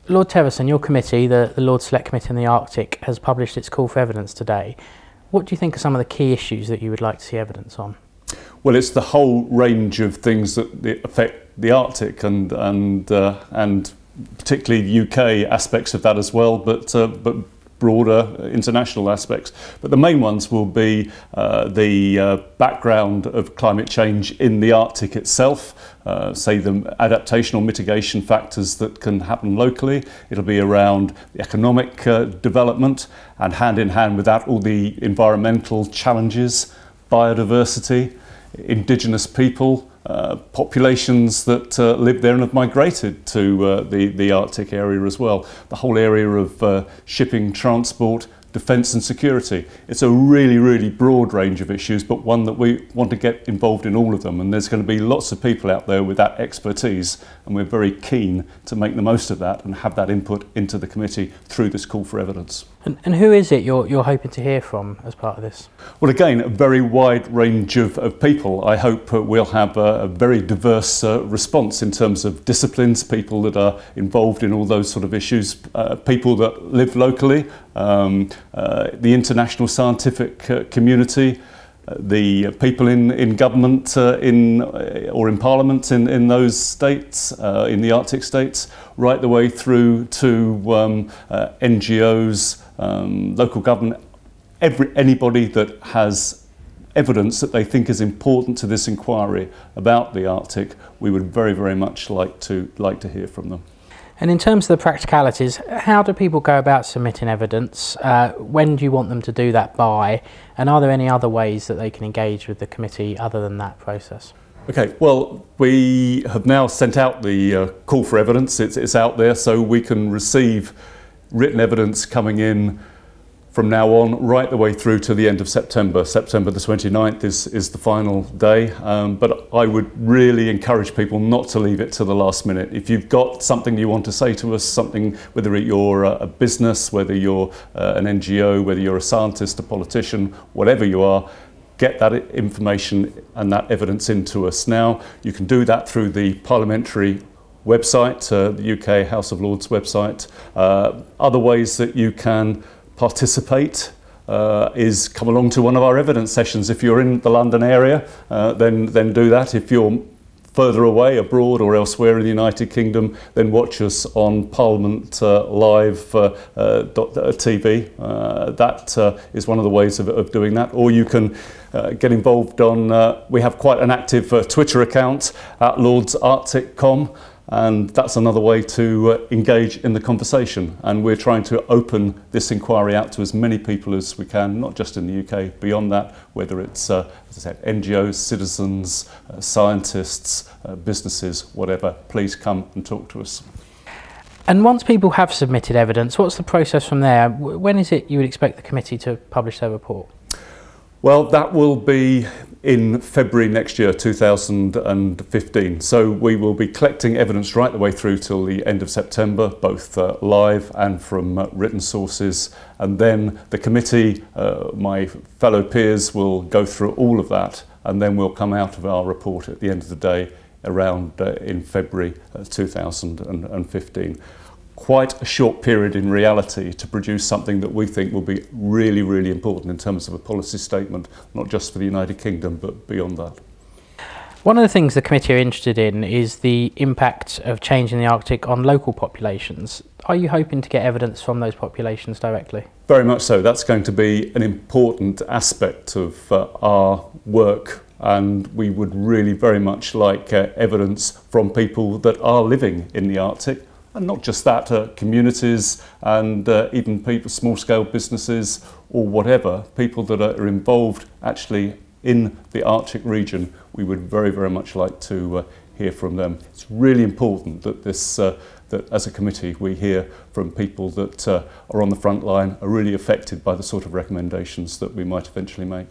Lord Teverson, your committee, the Lord Select Committee on the Arctic, has published its call for evidence today. What do you think are some of the key issues that you would like to see evidence on? Well, it's the whole range of things that affect the Arctic and particularly UK aspects of that as well, but broader international aspects. But the main ones will be the background of climate change in the Arctic itself, say the adaptation or mitigation factors that can happen locally. It'll be around the economic development, and hand in hand with that all the environmental challenges, biodiversity, indigenous people, populations that live there and have migrated to the Arctic area as well. The whole area of shipping, transport, defence and security. It's a really, really broad range of issues, but one that we want to get involved in all of them. And there's going to be lots of people out there with that expertise, and we're very keen to make the most of that and have that input into the committee through this call for evidence. And who is it you're hoping to hear from as part of this? Well, again, a very wide range of people. I hope we'll have a very diverse response in terms of disciplines, people that are involved in all those sort of issues, people that live locally, the international scientific community, the people in government or in Parliament in those states, in the Arctic states, right the way through to NGOs, local government, anybody that has evidence that they think is important to this inquiry about the Arctic. We would very, very much like to hear from them. And in terms of the practicalities, how do people go about submitting evidence? When do you want them to do that by? And are there any other ways that they can engage with the committee other than that process? Okay, well, we have now sent out the call for evidence. It's out there, so we can receive written evidence coming in from now on right the way through to the end of September. September the 29th is the final day, but I would really encourage people not to leave it to the last minute. If you've got something you want to say to us, something, whether you're a business, whether you're an NGO, whether you're a scientist, a politician, whatever you are, get that information and that evidence into us now. You can do that through the parliamentary website, the UK House of Lords website. Other ways that you can participate is come along to one of our evidence sessions. If you're in the London area, then do that. If you're further away, abroad or elsewhere in the United Kingdom, then watch us on Parliament Live TV. That is one of the ways of doing that. Or you can get involved on, we have quite an active Twitter account at LordsArctic.com. And that's another way to engage in the conversation. And we're trying to open this inquiry out to as many people as we can, not just in the UK, beyond that, whether it's, as I said, NGOs, citizens, scientists, businesses, whatever. Please come and talk to us. And once people have submitted evidence, what's the process from there? When is it you would expect the committee to publish their report? Well, that will be in February next year, 2015. So we will be collecting evidence right the way through till the end of September, both live and from written sources. And then the committee, my fellow peers, will go through all of that, and then we'll come out of our report at the end of the day around in February 2015. Quite a short period in reality to produce something that we think will be really, really important in terms of a policy statement, not just for the United Kingdom, but beyond that. One of the things the committee are interested in is the impact of change in the Arctic on local populations. Are you hoping to get evidence from those populations directly? Very much so. That's going to be an important aspect of our work, and we would really very much like evidence from people that are living in the Arctic. And not just that, communities and even people, small-scale businesses or whatever, people that are involved actually in the Arctic region, we would very, very much like to hear from them. It's really important that that as a committee we hear from people that are on the front line, are really affected by the sort of recommendations that we might eventually make.